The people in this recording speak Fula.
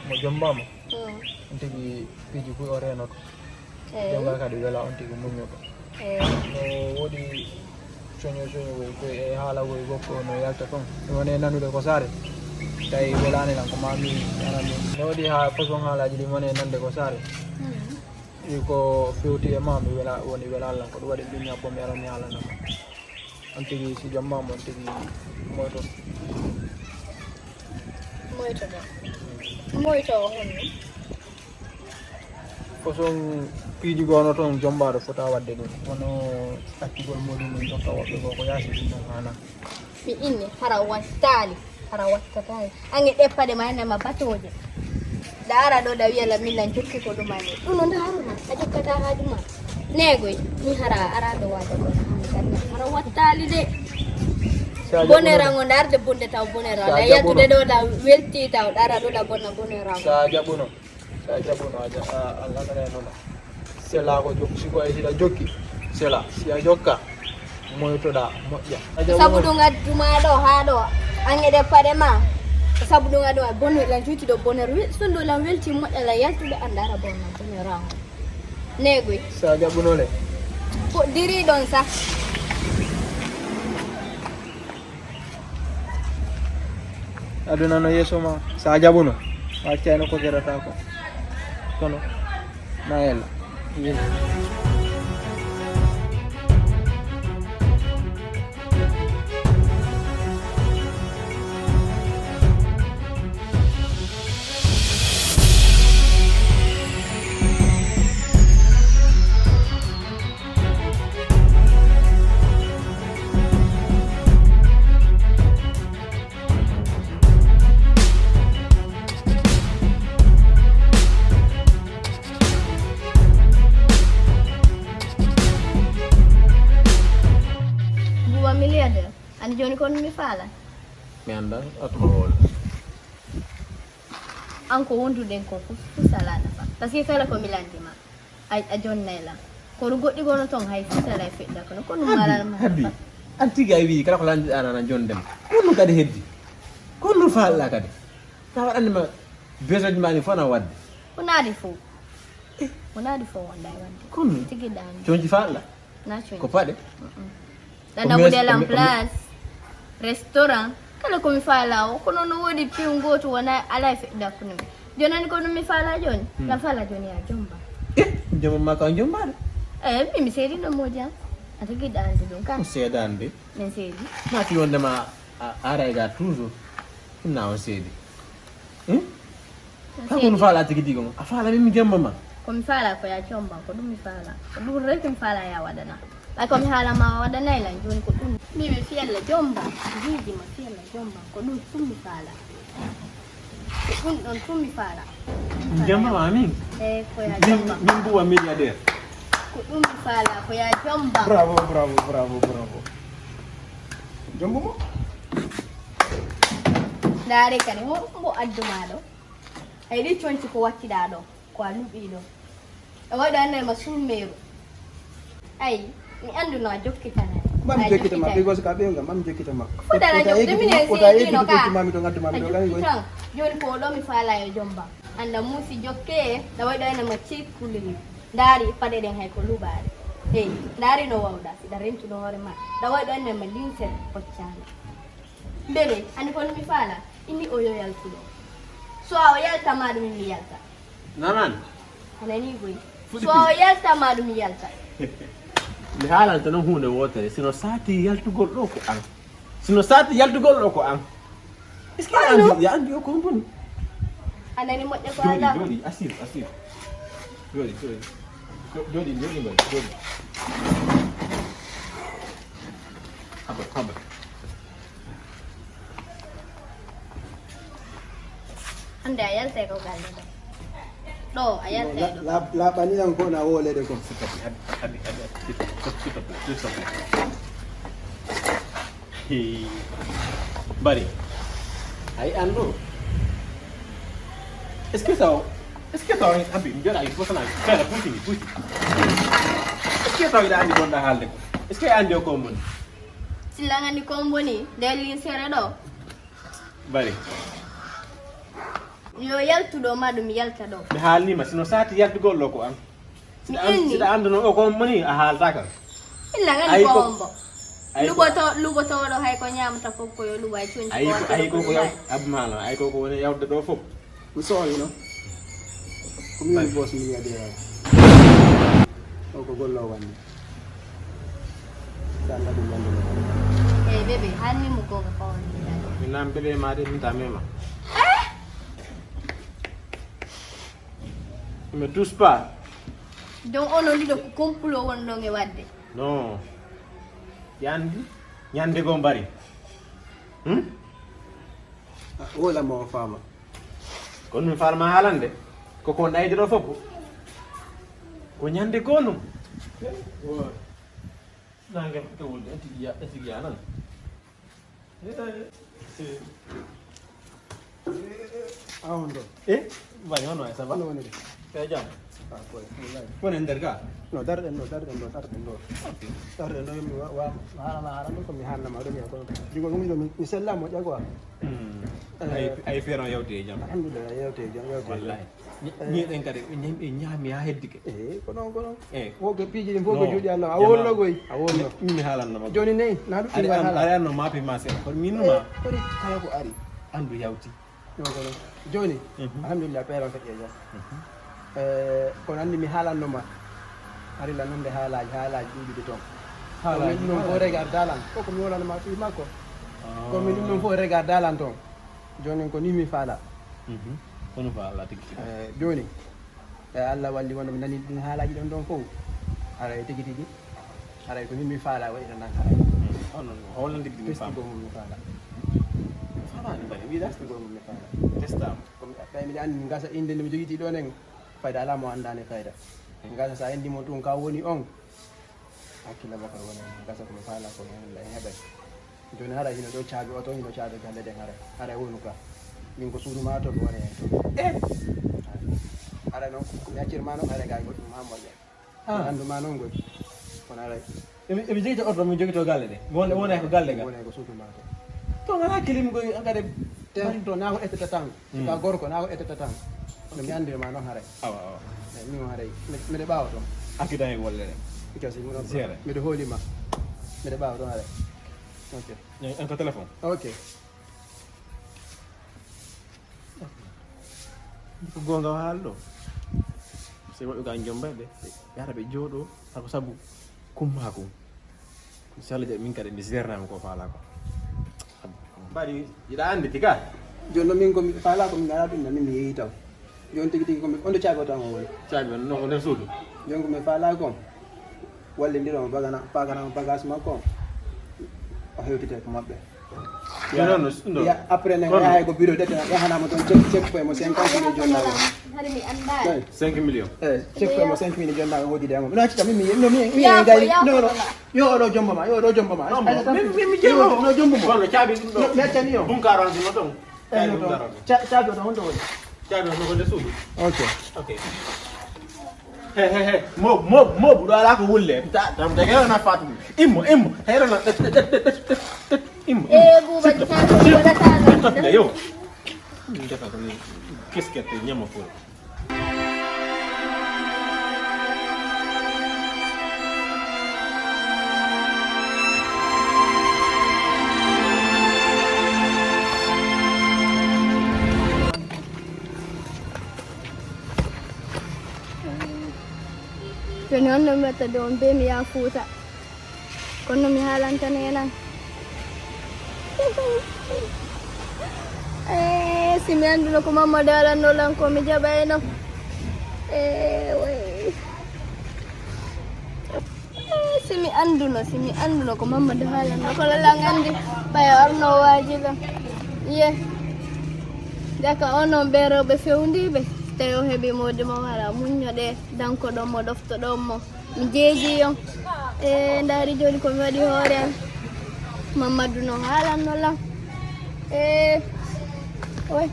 mo jombama on tigi piiji fu o renoto jonga kadi wela on tigi muñoto no woodi soño woy ko e haala woy gokko no yalta ton mi woni nanude ko saare tawi welani lan ko mami arami no woodi ha façon haalaji ɗi woni nande ko saare wi ko fewti e ma mi wela woni welal lan ko ɗum waɗi ɗum ñabbo mi arani haalanama on tigi si jombama on tigi moyto honno façon piiji gono toon jombaɗo fota wadde ɗum wono accugol muɗum ɗum tokka woɓɓe ko yaasi ɗum ɗon hana mi inni hara wattatali ange ɗeppade ma enema batoje daara ɗo da wiyala min nan jokki ko ɗumani ɗum no daruna a jokkata haaju ma negoy mi hara araɓe wade gona hara wattali de bonerango darde bonde taw bonerango a yettude ɗo da welti taw ɗara ɗo da bonna bonerango sa jaɓuno allaganenola sela ko jokki siko e hiɗa jokki sela si a jokka moytoɗa moƴƴa sabu ɗum adduma ɗo ha ɗo ange ɗeppade ma sabu ɗum aɗo bonne lan juuti ɗo bonere sondu lan welti moƴƴa la yaltude andara bonna bonerango negoy sa jaɓunole ko diri ɗon sa aduna no yeeso ma sa jaɓuno waccayno ko keɗata ko kono na ella ani joni kon mi faala mi anda atuma wol anko wonduɗen ko fusalana fa par ce que kala ko mi landima a jonnayla kono goɗɗi gono toon hay fusala e feɗɗa kono kono maralma haddi an tigi a wi kala ko landiɗa nana jondema kono kadi heddi kono faalɗa kadi ta waɗandema besoji mani fof na wadde wonaade fof wonda e wadde kono tigi ɗani coñci faalɗa na coñci ko paɗe ɗanamudel en place restaurant kala komi faala o kono no woodi piw goto wona ala e feɗɗa kono mi jonani ko ɗum mi faala joni la faala joni ya jomba jomma ma ka jombaɗo mi seediɗo moodi am a tigi ɗande ɗum kam seedande min seedi mati wondema ara ga toujours ɗumna on seedi ka kono faala tigi digo mo a faala min mi jomba ma komi faala ko ya jomba ko ɗum mi faala ko ɗum rek mi faala ya waɗana ay komi haalama waɗanay lan joni ko ɗum mimi fiyalla jomba jiijima fiyalla jomba ko ɗum tum mi faala ko ɗum ɗon tum mi faala jomba ma min ko ya jomba min mbuwa milliardaire ko ɗum mi faala ko ya jomba bravo jomba mo ndaare kadi mbo addumaɗo ay ɗi coñci ko wattiɗa ɗo ko a luɓi ɗo e waɗi annema summeru ay mi anduno a jokkitana mam jokkitama because ka ɓewnga mam jokkitama fotana jokde minen seedino ka mami to gaddumami ɗo gani goy joni ko ɗo mi faala yo jomba anda muusi jokke da waɗi annema cikkulini ndaari paɗe ɗen hay ko luɓaɗe eyi ndaari no wawɗa siɗa rentuɗo hoore ma da waɗi annema limse hoccani mbele andi kono mi faala inni o yo yaltuɗo so a o yaltama ɗum mi yalta nanan anani goy so a o yaltama ɗum yalta mi haalanta noon hunde wotere sino sati yaltugol ɗo ko an sino sati yaltugol ɗo ko an est ce que ya andi o ko boni anani moƴƴe ko ala jooɗi assir jooɗi mbay jooɗi haba hande a yalte ko galle ɗo a yalte ɗo laɓaninan ko na wolede ko bari ay an ɗo est ce que taw abi mi joɗa fotana feere puuti est ce que taw iɗa andi gonɗa haalde ko est ce que andi o ko moni silla ngandi ko boni nde linsere ɗo bari yo yaltuɗo ma ɗum yalta ɗo mi haalnima sino sati yaltugol ɗo ko an mi inni siɗa anduno o ko moni a haalta kam illa ngani ko ombo luɓotoɗo hay ko ñamata fof koyo luɓa e cuñci ayi koko yaw abmala ayi koko woni yawde ɗo fof We saw, you know. Community boss me there. Oh, go low one. eh bébé hanni mu ko ko mi nam bele ma de mi tamema me touche pas donc ono liɗo ko complot won ɗon e wadde non yandi ñande go mbari Wala mo fama. kono mi falma haalande koko ɗayde ɗo fof ko ñande gonum nangam tewolde etigi ya nan Ahondo. bani hono ay ça va No, no. kay jam Ah, boy. woni nder ga No, darden no. Darden no. Wa hala ko mi hanna ma do mi ko. Digo ngum do mi sella mo jagwa. ay feeron yawde e jam Alhamdulillah yewte jam yewte. wallahi ñiɗen kadi ɓe ñaami ha heddike Ko non. e Wo go piji din fogo judi Allah. A wollo goy. a wollo mi haalannoma Joni nei na du ari anno maapi ma seeɗa kono minnuma ko kala ko ari. andu yawti Joni alhamdulillah peeron kadi e jam. Kono andi mi haalannoma ari la nonde haalaji ɗuɗi ton. Haalaji non fo regar dalan ko mi wolanoma fi makko. Ko mi ɗum non fo regar dalan ton. Joni ko ni mi faala. kono fa Allah tigi Joni Allah walli wonno mi nani ɗin haalaji ɗon ɗon fof aray tigi aray ko ni mi faala waɗi tan aray onon holno digdi mi testi fam go mum mi faala famani bani wiɗa testi go mum mi faala testama komi ɓay miɗa andi gasa inde nde mi jogiti ɗon en fayda ala mo andani fayda gasa sa andi mo ɗum ka woni on hakkille bakar woni gasa komi faala ko la en heɓay joni hara hino ɗo caabi oto hino caabi galle ɗen haray wonu ka min ko suudu ma to ɗum woni hen haray noon mi accirma noon haray gay goɗɗum ha moƴƴa anduma noon goy kono haray eɓe jogito oto min jogito galle ɗe wonay ko galle ga woni ko suudu ma to to ngana kilim koy kadi ten to na ko ettata tan ka gorko na ko ettata tan no mi andirma noon haray awa awa eyi min o haray mbiɗa ɓaawa toon akkidan e wolle ɗe kasi Seere. mbiɗa hoolima mbiɗa ɓaawa toon haray ok en ko téléphone ok ko gonga o haali ɗo so woɓɓe ga jombayɓe yara ɓe jooɗo sako saabu kumma ko inchallah jaɓe min kadi mi sernami ko faala ko mbaɗi yiɗa andi tiga joni noon min komi faala komi gara ɗum nani mi yeehi taw joni tigi komi ondo caabi o tan o woni caabi on no ko nder suudu joni komi faala kon wallidiromo baganamo bagage makko on o hewtite ko maɓɓe après ne yahay ko bureau ɗete yahanama toon chèque foye mo 50 mille jonnago hari mi anda 5 millions eyi chèque foye mo 5 mille jonnago hoddide e mo mino accita min mi gayri non yo oɗo jombama yo oɗo jombama mi jeemo no jombumo wonno caabi ɗum ɗo mi accani o bunkaron sino ɗon caabi oɗo honto woni caabi on no ko nder suudu ok ok he mobu ɗo ala ko wulle tam degena fatum immo heyrona immo buuba jitaɗo waɗataɗo yo defa ko keskette ñama fo joni on no mi watta ɗo on be mi yaha Fuuta kono mi haalantane nan si mi annduno ko Mamadou alannolan ko mi jaɓayno si mi annduno ko Mamadou haalanno ko lalan anndi ɓaya arnowaji ɗon ye jaka onon ɓe rewɓe fewndiɓe tawi o heeɓi modi mo wara muññoɗe danko ɗon mo ɗoftoɗon mo mi jeeji on ndaari joni komi waɗi hoore an Mamadou no haalanno lam way